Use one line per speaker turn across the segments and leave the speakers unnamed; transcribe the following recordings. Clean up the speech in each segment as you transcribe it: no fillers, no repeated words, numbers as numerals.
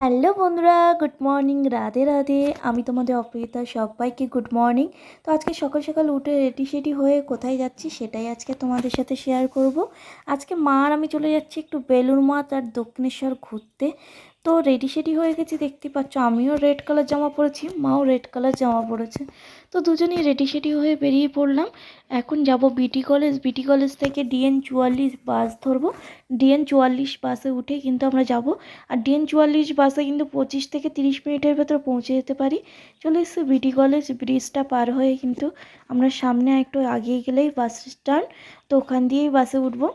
Hello বন্ধুরা, good morning, Radhe Radhe. আমি তোমাদের অপরিতা, সবাইকে গুড মর্নিং। তো আজকে সকাল সকাল উঠে রেডি সেডি হয়ে কোথায় যাচ্ছি সেটাই আজকে তোমাদের সাথে শেয়ার করব। আজকে মা আর আমি চলে যাচ্ছি একটু বেলুড় মঠ আর দক্ষিণেশ্বর ঘুরতে। তো রেডি সেডি হয়ে গেছি, দেখতে পাচ্ছ। আমিও রেড কালার জামা পরেছি, মাও রেড কালার জামা পরেছে। তো দুজনেই রেডি সেডি হয়ে বেরিয়ে পড়লাম। এখন যাব বিটি কলেজ। বিটি কলেজ থেকে DN 44 বাস ধরবো। DN 44 বাসে উঠে কিন্তু আমরা যাব। আর DN 44 বাসে কিন্তু 25 থেকে 30 মিনিটের ভেতর পৌঁছে যেতে পারি। চলে এসেছি বিটি কলেজ। ব্রিজটা পার হয়ে কিন্তু আমরা সামনে একটু এগিয়ে গেলেই বাস স্ট্যান্ড, তো ওখান দিয়েই বাসে উঠবো।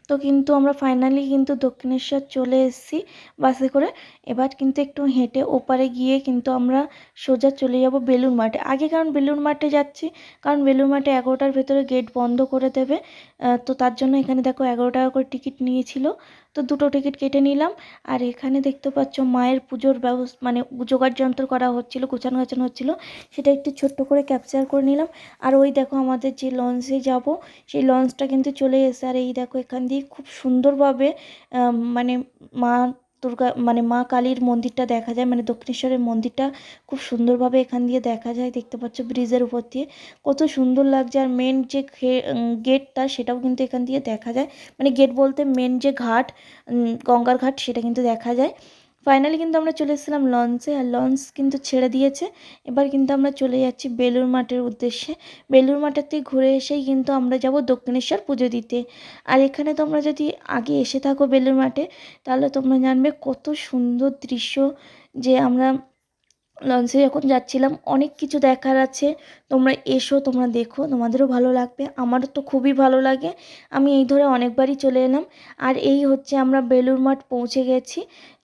তো কিন্তু আমরা ফাইনালি কিন্তু দক্ষিণেশ্বর চলে এসেছি বাসে করে। এবার কিন্তু একটু হেঁটে ওপারে গিয়ে কিন্তু আমরা সোজা চলে যাব বেলুড় মাঠে। আগে কারণ বেলুড় মাঠে যাচ্ছি, কারণ বেলুড় মাঠে 11টার ভেতরে গেট বন্ধ করে দেবে। তো তার জন্য এখানে দেখো 11 টাকা করে টিকিট নিয়েছিল, তো দুটো টিকিট কেটে নিলাম। আর এখানে দেখতে পাচ্ছ মায়ের পুজোর ব্যবস্থা, মানে জোগাড় যন্ত্র করা হচ্ছিল, গোছানো গাছানো হচ্ছিল, সেটা একটু ছোট্ট করে ক্যাপচার করে নিলাম। আর ওই দেখো আমাদের যে লঞ্চে যাব, সেই লঞ্চটা কিন্তু চলে এসে। আর এই দেখো এখান দিয়ে খুব সুন্দরভাবে মানে মা দুর্গা, মানে মা কালীর মন্দিরটা দেখা যায়, মানে দক্ষিণেশ্বরের মন্দিরটা খুব সুন্দরভাবে এখান দিয়ে দেখা যায়। দেখতে পাচ্ছ ব্রিজের উপর দিয়ে কত সুন্দর লাগছে। আর মেন যে গেটটা, সেটাও কিন্তু এখান দিয়ে দেখা যায়। মানে গেট বলতে মেন যে ঘাট, গঙ্গার ঘাট, সেটা কিন্তু দেখা যায়। ফাইনালি কিন্তু আমরা চলে এসেছিলাম লঞ্চে, আর লঞ্চ কিন্তু ছেড়ে দিয়েছে। এবার কিন্তু আমরা চলে যাচ্ছি বেলুড় মাঠের উদ্দেশ্যে। বেলুড় মাঠের থেকে ঘুরে এসেই কিন্তু আমরা যাব দক্ষিণেশ্বর পুজো দিতে। আর এখানে তোমরা যদি আগে এসে থাকো বেলুড় মাঠে, তাহলে তোমরা জানবে কত সুন্দর দৃশ্য। যে আমরা লঞ্চে যখন যাচ্ছিলাম, অনেক কিছু দেখার আছে। তোমরা এসো, তোমরা দেখো, তোমাদেরও ভালো লাগবে, আমারও তো খুবই ভালো লাগে। আমি এই ধরে অনেকবারই চলে এলাম। আর এই হচ্ছে আমরা বেলুড় মাঠ পৌঁছে গেছি।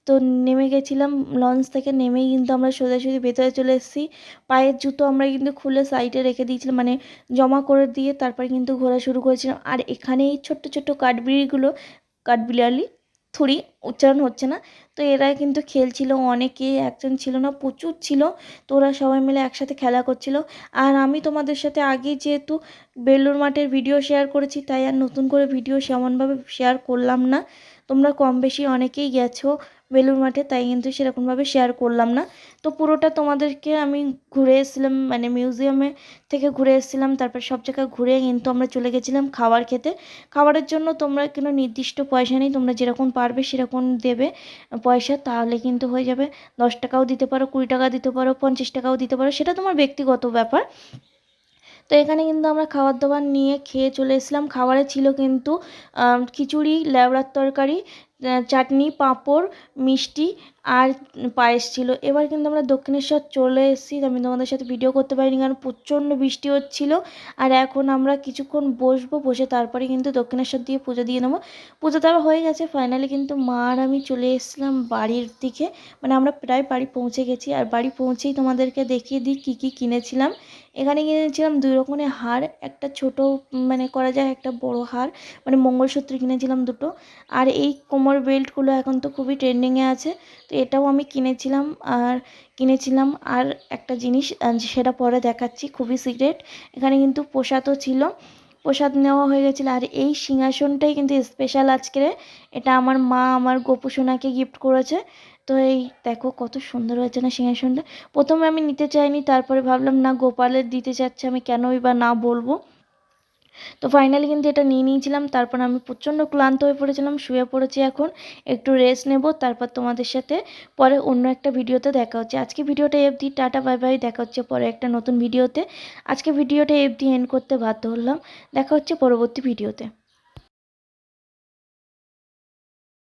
তো নেমে গেছিলাম লঞ্চ থেকে, নেমেই কিন্তু আমরা সোজাসুজি ভেতরে চলে এসেছি। পায়ের জুতো আমরা কিন্তু খুলে সাইডে রেখে দিয়েছিলাম, মানে জমা করে দিয়ে তারপরে কিন্তু ঘোরা শুরু করেছিলাম। আর এখানে এই ছোট্ট ছোট্ট কাঠবিড়িগুলো, কাঠবিড়ালি, থুড়ি উচ্চারণ হচ্ছে না, তো এরা কিন্তু খেলছিল। অনেকেই, একজন ছিল না, প্রচুর ছিল। তো ওরা সবাই মিলে একসাথে খেলা করছিল। আর আমি তোমাদের সাথে আগেই যেহেতু বেলুড় মাঠের ভিডিও শেয়ার করেছি, তাই আর নতুন করে ভিডিও সেমনভাবে শেয়ার করলাম না। তোমরা কম বেশি অনেকেই গেছো বেলুড় মাঠে, তাই কিন্তু সেরকমভাবে শেয়ার করলাম না। তো পুরোটা তোমাদেরকে আমি ঘুরে এসেছিলাম, মানে মিউজিয়ামে থেকে ঘুরে এসেছিলাম। তারপর সব জায়গায় ঘুরে কিন্তু আমরা চলে গেছিলাম খাবার খেতে। খাবারের জন্য তোমরা কোনো নির্দিষ্ট পয়সা নেই, তোমরা যেরকম পারবে সেরকম দেবে পয়সা, তাহলে কিন্তু হয়ে যাবে। 10 টাকাও দিতে পারো, 20 টাকা দিতে পারো, 50 টাকাও দিতে পারো, সেটা তোমার ব্যক্তিগত ব্যাপার। তো এখানে কিন্তু আমরা খাবার দাবার নিয়ে খেয়ে চলে এসেছিলাম। খাবারে ছিল কিন্তু খিচুড়ি, ল্যাবড়ার তরকারি, চাটনি, পাঁপড়, মিষ্টি আর পায়েস ছিল। এবার কিন্তু আমরা দক্ষিণেশ্বর চলে এসেছি। আমি তোমাদের সাথে ভিডিও করতে পারিনি, কারণ প্রচণ্ড বৃষ্টি হচ্ছিল। আর এখন আমরা কিছুক্ষণ বসবো, বসে তারপরে কিন্তু দক্ষিণেশ্বর দিয়ে পুজো দিয়ে নেবো। পুজো দেওয়া হয়ে গেছে। ফাইনালি কিন্তু মা আর আমি চলে এসেছিলাম বাড়ির দিকে, মানে আমরা প্রায় বাড়ি পৌঁছে গেছি। আর বাড়ি পৌঁছেই তোমাদেরকে দেখিয়ে দিই কী কী কিনেছিলাম। এখানে কিনেছিলাম 2 রকমের হার, একটা ছোট, মানে করা যায়, একটা বড় হার, মানে মঙ্গলসূত্র কিনেছিলাম দুটো। আর এই কোমর বেল্টগুলো এখন তো খুবই ট্রেন্ডিংয়ে আছে, তো এটাও আমি কিনেছিলাম। আর কিনেছিলাম আর একটা জিনিস, সেটা পরে দেখাচ্ছি, খুবই সিক্রেট। এখানে কিন্তু প্রসাদও ছিল, প্রসাদ নেওয়া হয়ে গেছিলো। আর এই সিংহাসনটাই কিন্তু স্পেশাল আজকের। এটা আমার মা আমার গোপু সোনাকে গিফট করেছে। তো এই দেখো কত সুন্দর হয়েছে না সিংহাসনটা। প্রথমে আমি নিতে চাইনি, তারপরে ভাবলাম না, গোপালের দিতে চাচ্ছে, আমি কেনই বা না বলবো। তো ফাইনালি কিন্তু এটা নিয়ে নিয়েছিলাম। তারপর আমি প্রচণ্ড ক্লান্ত হয়ে পড়েছিলাম, শুয়ে পড়েছি। এখন একটু রেস্ট নেব, তারপর তোমাদের সাথে পরে অন্য একটা ভিডিওতে দেখা হচ্ছে। আজকে ভিডিওটা অবধি, টাটা বাই বাই, দেখা হচ্ছে পরে একটা নতুন ভিডিওতে। আজকে ভিডিওটা অবধি এন্ড করতে বাধ্য হলাম। দেখা হচ্ছে পরবর্তী ভিডিওতে।